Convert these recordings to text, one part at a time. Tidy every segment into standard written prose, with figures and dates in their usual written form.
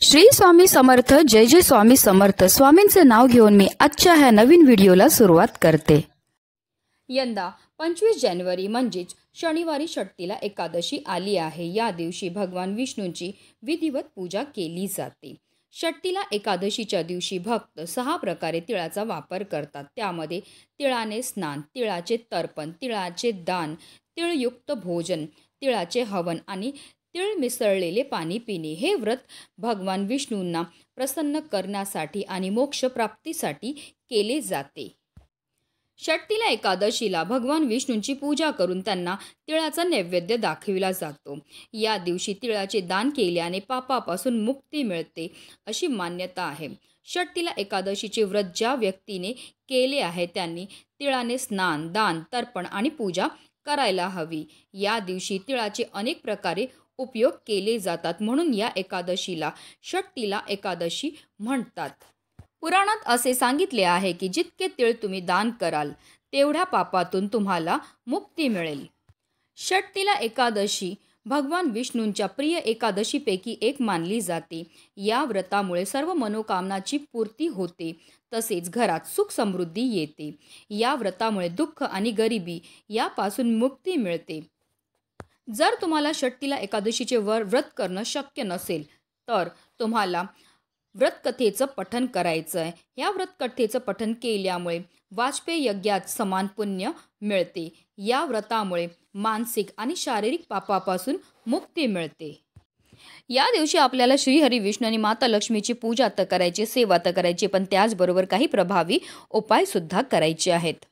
श्री स्वामी समर्थ. जय जय स्वामी समर्थ. स्वामींचे नाव घेऊन मी आजच्या ह्या नवीन व्हिडिओला सुरुवात करते. यंदा 25 जानेवारी म्हणजेच शनिवारी षष्ठीला एकादशी आली आहे. या दिवशी भगवान विष्णूंची विधिवत पूजा केली जाते. षष्ठीला एकादशीच्या दिवशी भक्त 6 प्रकारे तिळाचा वापर करतात. त्यामध्ये तिळाने स्नान, तिळाचे तर्पण, तिळाचे दान, तिळयुक्त भोजन, तिळाचे हवन आणि तीळ मिसळलेले पाणी पिणे. हे व्रत भगवान विष्णूंना प्रसन्न करण्यासाठी आणि मोक्षप्राप्तीसाठी केले जाते. षष्ठीला एकादशीला भगवान विष्णूंची पूजा करून त्यांना तिळाचा नैवेद्य दाखविला जातो. या दिवशी तिळाचे दान केल्याने पापापासून मुक्ती मिळते अशी मान्यता आहे. षष्ठीला एकादशीचे व्रत ज्या व्यक्तीने केले आहे त्यांनी तिळाने स्नान, दान, तर्पण आणि पूजा करायला हवी. या दिवशी तिळाचे अनेक प्रकारे उपयोग केले जातात, म्हणून या एकादशीला षष्ठीला एकादशी म्हणतात. पुराणात असे सांगितले आहे की जितके तीळ तुम्ही दान कराल तेवढ्या पापातून तुम्हाला मुक्ती मिळेल. षष्ठीला एकादशी भगवान विष्णूंच्या प्रिय एकादशीपैकी एक मानली जाते. या व्रतामुळे सर्व मनोकामनाची पूर्ती होते, तसेच घरात सुख समृद्धी येते. या व्रतामुळे दुःख आणि गरिबी यापासून मुक्ती मिळते. जर तुम्हाला षष्ठीला एकादशीचे व्रत करणं शक्य नसेल तर तुम्हाला व्रतकथेचं पठण करायचं आहे. या व्रतकथेचं पठण केल्यामुळे वाजपेयी यज्ञात समान पुण्य मिळते. या व्रतामुळे मानसिक आणि शारीरिक पापापासून मुक्ती मिळते. या दिवशी आपल्याला श्रीहरी विष्णू आणि माता लक्ष्मीची पूजा तर करायची, सेवा तर करायची, पण त्याचबरोबर काही प्रभावी उपायसुद्धा करायचे आहेत.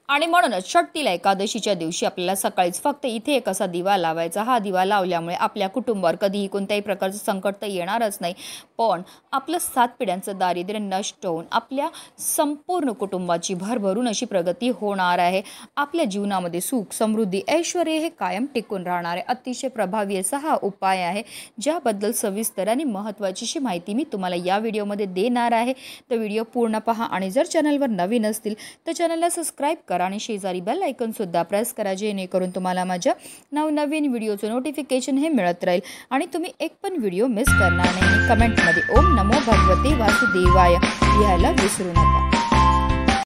आणि म्हणूनच षष्ठीला एकादशीच्या दिवशी आपल्याला सकाळीच फक्त इथे एक असा दिवा लावायचा. हा दिवा लावल्यामुळे आपल्या कुटुंबावर कधीही कोणत्याही प्रकारचं संकट तर येणारच नाही, पण आपलं 7 पिढ्यांचं दारिद्र्य नष्ट होऊन आपल्या संपूर्ण कुटुंबाची भरभरून अशी प्रगती होणार आहे. आपल्या जीवनामध्ये सुख, समृद्धी, ऐश्वर्य हे कायम टिकून राहणार आहे. अतिशय प्रभावी असा हा उपाय आहे, ज्याबद्दल सविस्तर आणि महत्त्वाची माहिती मी तुम्हाला या व्हिडिओमध्ये देणार आहे. तर व्हिडिओ पूर्ण पहा आणि जर चॅनलवर नवीन असतील तर चॅनलला सबस्क्राईब करा आणि शेजारी बेल आयकॉन सुद्धा प्रेस करा, जेणेकरून तुम्हाला माझ्या नवनवीन व्हिडिओचं नोटिफिकेशन हे मिळत राहील आणि तुम्ही एक पण व्हिडिओ मिस करणार नाही. कमेंटमध्ये ओम नमो भगवते वासुदेवाय लिहायला विसरू नका.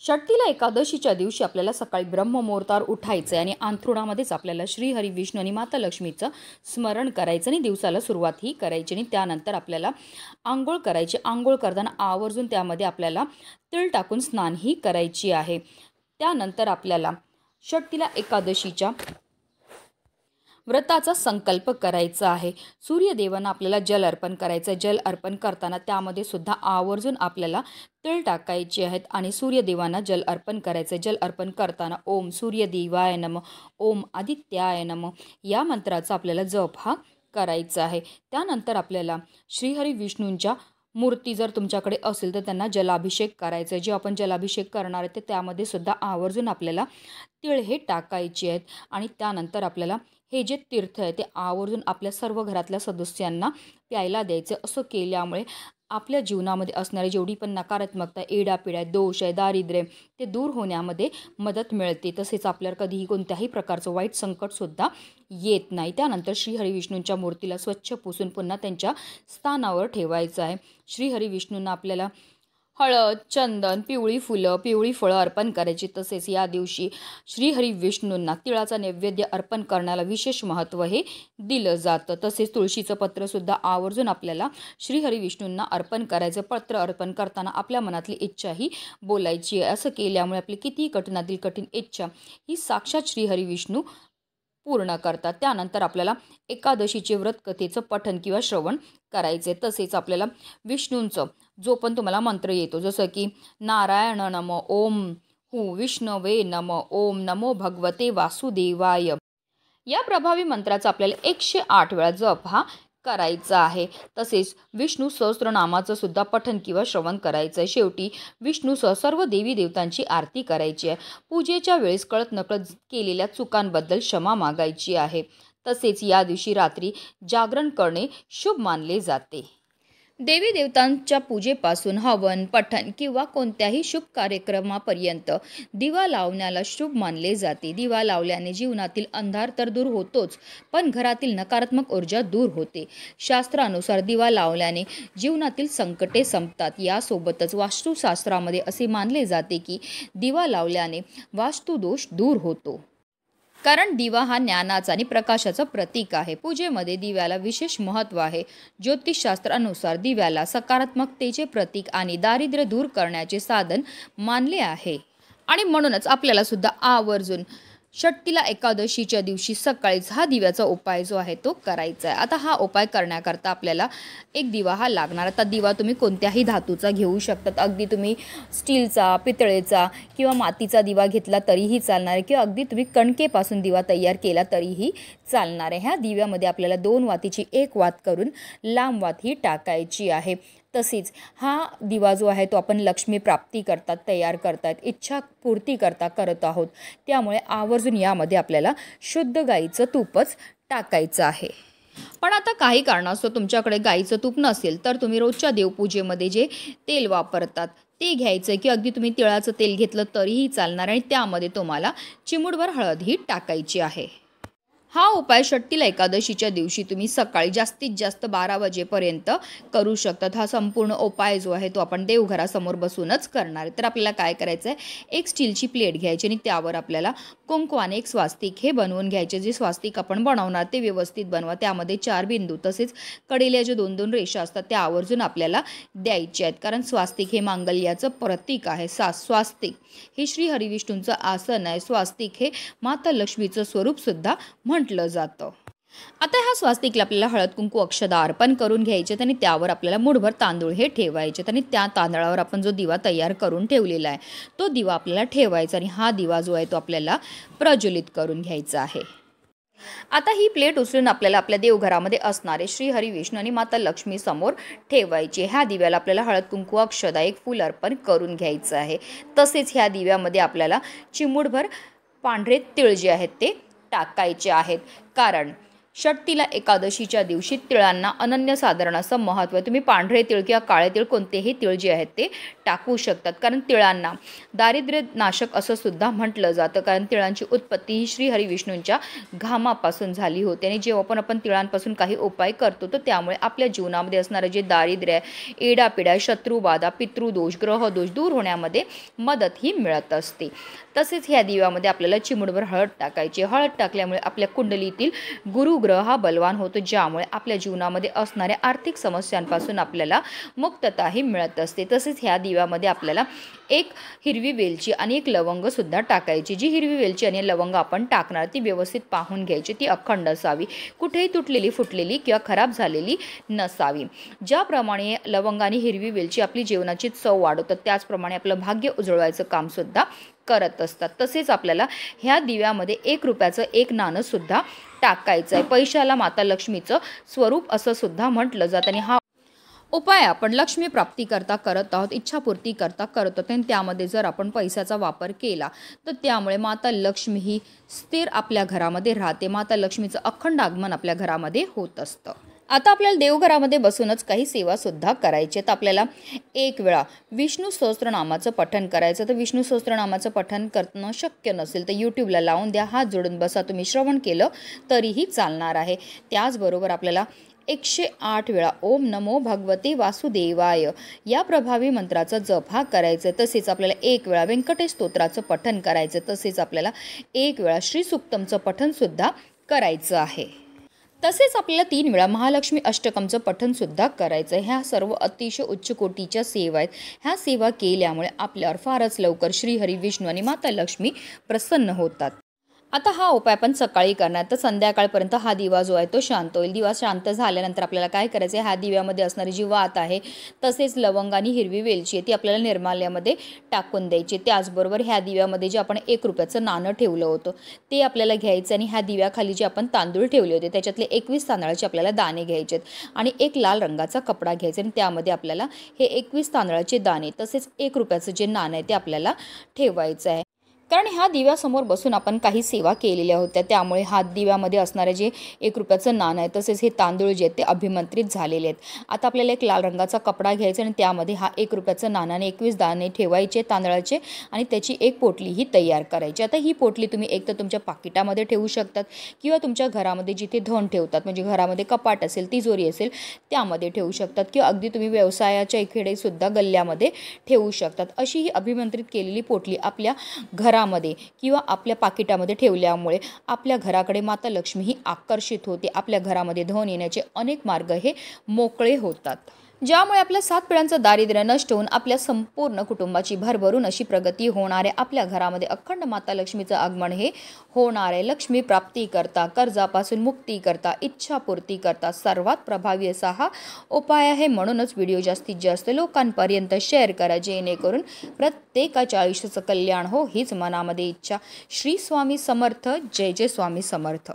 षष्ठीला एकादशीच्या दिवशी आपल्याला सकाळी ब्रह्ममुहूर्तावर उठायचं आणि अंथरुणामध्येच आपल्याला श्रीहरी विष्णू आणि माता लक्ष्मीचं स्मरण करायचं आणि दिवसाला सुरुवात ही करायची. आणि त्यानंतर आपल्याला आंघोळ करायची. आंघोळ करताना आवर्जून त्यामध्ये आपल्याला तीळ टाकून स्नान ही करायची आहे. त्यानंतर आपल्याला षष्ठीला एकादशीच्या व्रताचा संकल्प करायचा आहे. सूर्यदेवांना आपल्याला जल अर्पण करायचं. जल अर्पण करताना त्यामध्ये सुद्धा आवर्जून आपल्याला तीळ टाकायचे आहेत आणि सूर्यदेवांना जल अर्पण करायचं. जल अर्पण करताना ओम सूर्यदेवाय नमः, ओम आदित्याय नमः या मंत्राचा आपल्याला जप हा करायचा आहे. त्यानंतर आपल्याला श्रीहरी विष्णूंच्या मूर्ती जर तुमच्याकडे असेल तर त्यांना जलाभिषेक करायचा आहे. जे आपण जलाभिषेक करणार आहे ते त्यामध्ये सुद्धा आवर्जून आपल्याला तीळ हे टाकायचे आहेत. आणि त्यानंतर आपल्याला हे जे तीर्थ आहे ते आवर्जून आपल्या सर्व घरातल्या सदस्यांना प्यायला द्यायचं. असं केल्यामुळे आपल्या जीवनामध्ये असणारी जेवढी पण नकारात्मकता, एडापिडा, दोष आहे, दारिद्र्य ते दूर होण्यामध्ये मदत मिळते. तसेच आपल्याला कधीही कोणत्याही प्रकारचं वाईट संकटसुद्धा येत नाही. त्यानंतर श्रीहरी विष्णूंच्या मूर्तीला स्वच्छ पुसून पुन्हा त्यांच्या स्थानावर ठेवायचं आहे. श्रीहरी विष्णूंना आपल्याला हळद, चंदन, पिवळी फुलं, पिवळी फळं अर्पण करायची. तसेच या दिवशी श्रीहरी विष्णूंना तिळाचा नैवेद्य अर्पण करण्याला विशेष महत्त्व हे दिलं जातं. तसेच तुळशीचं पत्रसुद्धा आवर्जून आपल्याला श्रीहरी विष्णूंना अर्पण करायचं. पत्र अर्पण करताना आपल्या मनातली इच्छा ही बोलायची आहे. असं केल्यामुळे आपली कितीही कठीणातील कठीण इच्छा ही साक्षात श्रीहरी विष्णू पूर्ण करतात. त्यानंतर आपल्याला एकादशीचे व्रतकथेचं पठण किंवा श्रवण करायचे. तसेच आपल्याला विष्णूंचं जो पण तुम्हाला मंत्र येतो, जसं की नारायण नमः, ओम हू विष्णवे नमः, ओम नमो भगवते वासुदेवाय या प्रभावी मंत्राचा आपल्याला 108 वेळा जप हा करायचा आहे. तसेच विष्णू सहस्त्रनामाचं सुद्धा पठण किंवा श्रवण करायचं आहे. शेवटी विष्णूसह सर्व देवी देवतांची आरती करायची आहे. पूजेच्या वेळेस कळत नकळत केलेल्या चुकांबद्दल क्षमा मागायची आहे. तसेच या दिवशी रात्री जागरण करणे शुभ मानले जाते. देवी देवतांच्या पूजेपासून हवन, पठण किंवा कोणत्याही शुभ कार्यक्रमापर्यंत दिवा लावण्याला शुभ मानले जाते. दिवा लावल्याने जीवनातील अंधार तर दूर होतोच, पण घरातील नकारात्मक ऊर्जा दूर होते. शास्त्रानुसार दिवा लावल्याने जीवनातील संकटे संपतात. यासोबतच वास्तुशास्त्रामध्ये असे मानले जाते की दिवा लावल्याने वास्तुदोष दूर होतो. कारण दिवा हा ज्ञानाचा आणि प्रकाशाचं प्रतीक आहे. पूजेमध्ये दिव्याला विशेष महत्त्व आहे. ज्योतिषशास्त्रानुसार दिव्याला सकारात्मकतेचे प्रतीक आणि दारिद्र्य दूर करण्याचे साधन मानले आहे. आणि म्हणूनच आपल्याला सुद्धा आवर्जून षष्ठीला एकादशीच्या दिवशी सकाळीच हा दिव्याचा उपाय जो आहे तो करायचा आहे. आता हा उपाय करण्याकरता आपल्याला एक दिवा हा लागणार. आता दिवा तुम्ही कोणत्याही धातूचा घेऊ शकतात. अगदी तुम्ही स्टीलचा, पितळेचा किंवा मातीचा दिवा घेतला तरीही चालणार आहे, किंवा अगदी तुम्ही कणकेपासून दिवा तयार केला तरीही चालणार आहे. ह्या दिव्यामध्ये आपल्याला 2 वातीची 1 वात करून लांब वात ही टाकायची आहे. तसेच हा दिवा जो आहे तो आपण लक्ष्मी प्राप्ती करतात तयार करतात, इच्छा पूर्ती करता करत आहोत. त्यामुळे आवर्जून यामध्ये आपल्याला शुद्ध गाईचं तूपच टाकायचं आहे. पण आता काही कारणास्तव तुमच्याकडे गाईचं तूप नसेल तर तुम्ही रोजच्या देवपूजेमध्ये जे तेल वापरतात ते घ्यायचं, की अगदी तुम्ही तिळाचं तेल घेतलं तरीही चालणार. आणि त्यामध्ये तुम्हाला चिमूटभर हळद ही टाकायची आहे. हा उपाय षष्ठीला एकादशीच्या दिवशी तुम्ही सकाळी जास्तीत जास्त 12 वाजेपर्यंत करू शकतात. हा संपूर्ण उपाय जो आहे तो आपण देवघरासमोर बसूनच करणार आहे. तर आपल्याला काय करायचं आहे, एक स्टीलची प्लेट घ्यायची आणि त्यावर आपल्याला कुंकवाने एक स्वास्तिक हे बनवून घ्यायचे. जे स्वास्तिक आपण बनवणार ते व्यवस्थित बनवा. त्यामध्ये 4 बिंदू तसेच कडेल्या जे 2-2 रेषा असतात त्या आवर्जून आपल्याला द्यायच्या आहेत. कारण स्वास्तिक हे मांगल्याचं प्रतीक आहे. स्वास्तिक हे श्री हरिविष्णूंचं आसन आहे. स्वास्तिक हे माता लक्ष्मीचं स्वरूपसुद्धा म्हटलं जातं. आता ह्या स्वास्तिकला आपल्याला हळद कुंकू अक्षदा अर्पण करून घ्यायचे आणि त्यावर आपल्याला मुठभर तांदूळ हे ठेवायचे आणि त्या तांदळावर आपण जो दिवा तयार करून ठेवलेला आहे तो दिवा आपल्याला ठेवायचा आणि हा दिवा जो आहे तो आपल्याला प्रज्वलित करून घ्यायचा आहे. आता ही प्लेट उचलून आपल्याला आपल्या देवघरामध्ये असणारे श्री हरी विष्णू आणि माता लक्ष्मी समोर ठेवायचे. ह्या दिव्याला आपल्याला हळद कुंकू अक्षदा 1 फूल अर्पण करून घ्यायचं आहे. तसेच ह्या दिव्यामध्ये आपल्याला चिमूटभर पांढरे तिळ जे आहेत ते टाकायचे आहेत. कारण षष्ठीला एकादशीच्या दिवशी तिळांना अनन्यसाधारण असं महत्त्व आहे. तुम्ही पांढरे तिळ किंवा काळे तिळ कोणतेही तिळ जे आहेत ते टाकू शकतात. कारण तिळांना दारिद्र्य नाशक असं सुद्धा म्हटलं जातं. कारण तिळांची उत्पत्ती ही श्री हरिविष्णूंच्या घामापासून झाली होती आणि जेव्हा पण आपण तिळांपासून काही उपाय करतो तर त्यामुळे आपल्या जीवनामध्ये असणारं जे दारिद्र्य आहे, एडापिडा, शत्रुबाधा, पितृदोष, ग्रहदोष दूर होण्यामध्ये मदत ही मिळत असते. तसेच ह्या दिव्यामध्ये आपल्याला चिमूटभर हळद टाकायची. हळद टाकल्यामुळे आपल्या कुंडलीतील गुरुग्रह हा बलवान होतो, ज्यामुळे आपल्या जीवनामध्ये असणाऱ्या आर्थिक समस्यांपासून आपल्याला मुक्तताही मिळत असते. तसेच ह्या दिव्यामध्ये आपल्याला 1 हिरवी वेलची आणि 1 लवंग सुद्धा टाकायची. जी हिरवी वेलची आणि लवंग आपण टाकणार ती व्यवस्थित पाहून घ्यायची. ती अखंड असावी, कुठेही तुटलेली, फुटलेली किंवा खराब झालेली नसावी. ज्याप्रमाणे लवंग आणि हिरवी वेलची आपली जीवनाची चव वाढवतात त्याचप्रमाणे आपलं भाग्य उजळवायचं काम सुद्धा करत असतात. तसेच आपल्याला ह्या दिव्यामध्ये 1 रुपयाचं 1 नाणं सुद्धा टाकायचं आहे. पैशाला माता लक्ष्मीचं स्वरूप असं सुद्धा म्हटलं जातं आणि हा उपाय आपण लक्ष्मी प्राप्ती करता करत आहोत, इच्छापूर्ती करता करत आहोत. आणि त्यामध्ये जर आपण पैशाचा वापर केला तर त्यामुळे माता लक्ष्मी ही स्थिर आपल्या घरामध्ये राहते. माता लक्ष्मीचं अखंड आगमन आपल्या घरामध्ये होत असतं. आता आपल्याला देवघरामध्ये बसूनच काही सेवा सुद्धा करायची. तर आपल्याला 1 वेळा विष्णू सहस्त्रनामाचं पठण करायचं. तर विष्णू सहस्त्रनामाचं पठण करणं शक्य नसेल तर यूट्यूबला लावून द्या, हात जोडून बसा, तुम्ही श्रवण केलं तरीही चालणार आहे. त्याचबरोबर आपल्याला 108 वेळा ओम नमो भगवते वासुदेवाय या प्रभावी मंत्राचा जप हा करायचा. तसेच आपल्याला 1 वेळा व्यंकटेश स्तोत्राचं पठण करायचं. तसेच आपल्याला 1 वेळा श्री सुक्तमचं पठण सुद्धा करायचं आहे. तसेच आपल्याला 3 वेळा महालक्ष्मी अष्टकमचं पठण सुद्धा करायचं. ह्या सर्व अतिशय उच्च कोटीच्या सेवा आहेत. ह्या सेवा केल्यामुळे आपल्यावर फारच लवकर श्री हरी विष्णू आणि माता लक्ष्मी प्रसन्न होतात. आता हा उपाय आपण सकाळी करणार, तर संध्याकाळपर्यंत हा दिवा जो आहे तो शांत होईल. दिवा शांत झाल्यानंतर आपल्याला काय करायचं आहे, ह्या दिव्यामध्ये असणारी जी वात आहे तसेच लवंग आणि हिरवी वेलची आहे ती आपल्याला निर्माल्यामध्ये टाकून द्यायची. त्याचबरोबर ह्या दिव्यामध्ये जे आपण 1 रुपयाचं नाणं ठेवलं होतं ते आपल्याला घ्यायचं आणि ह्या दिव्याखाली जे आपण तांदूळ ठेवले होते त्याच्यातले 21 तांदळाचे आपल्याला दाणे घ्यायचे आणि 1 लाल रंगाचा कपडा घ्यायचा आणि त्यामध्ये आपल्याला हे 21 तांदळाचे दाणे तसेच 1 रुपयाचं जे नाणं आहे ते आपल्याला ठेवायचं आहे. कारण ह्या दिव्यासमोर बसून आपण काही सेवा केलेल्या होत्या, त्यामुळे हा दिव्यामध्ये असणारे जे 1 रुपयाचं नाणं आहे तसेच हे तांदूळ जे आहेत ते अभिमंत्रित झालेले आहेत. आता आपल्याला एक लाल रंगाचा कपडा घ्यायचा आणि त्यामध्ये हा 1 रुपयाचं नाणं आणि 21 दाणे ठेवायचे तांदळाचे आणि त्याची एक पोटली ही तयार करायची. आता ही पोटली तुम्ही एक तर तुमच्या पाकिटामध्ये ठेवू शकतात किंवा तुमच्या घरामध्ये जिथे धन ठेवतात म्हणजे घरामध्ये कपाट असेल, तिजोरी असेल त्यामध्ये ठेवू शकतात किंवा अगदी तुम्ही व्यवसायाच्या इकडेसुद्धा गल्ल्यामध्ये ठेवू शकतात. अशी ही अभिमंत्रित केलेली पोटली आपल्या घरामध्ये किंवा आपल्या पाकिटामध्ये ठेवल्यामुळे आपल्या घराकडे माता लक्ष्मी ही आकर्षित होते. आपल्या घरामध्ये धन येण्याचे अनेक मार्ग हे मोकळे होतात, ज्यामुळे आपल्या 7 पिढ्यांचं दारिद्र्य नष्ट होऊन आपल्या संपूर्ण कुटुंबाची भरभरून अशी प्रगती होणार आहे. आपल्या घरामध्ये अखंड माता लक्ष्मीचं आगमन हे होणार आहे. लक्ष्मी प्राप्ती करता, कर्जापासून मुक्ती करता, इच्छापूर्ती करता सर्वात प्रभावी असा हा उपाय आहे. म्हणूनच व्हिडिओ जास्तीत जास्त लोकांपर्यंत शेअर करा, जेणेकरून प्रत्येकाच्या आयुष्याचं कल्याण हो हीच मनामध्ये इच्छा. श्री स्वामी समर्थ. जय जय स्वामी समर्थ.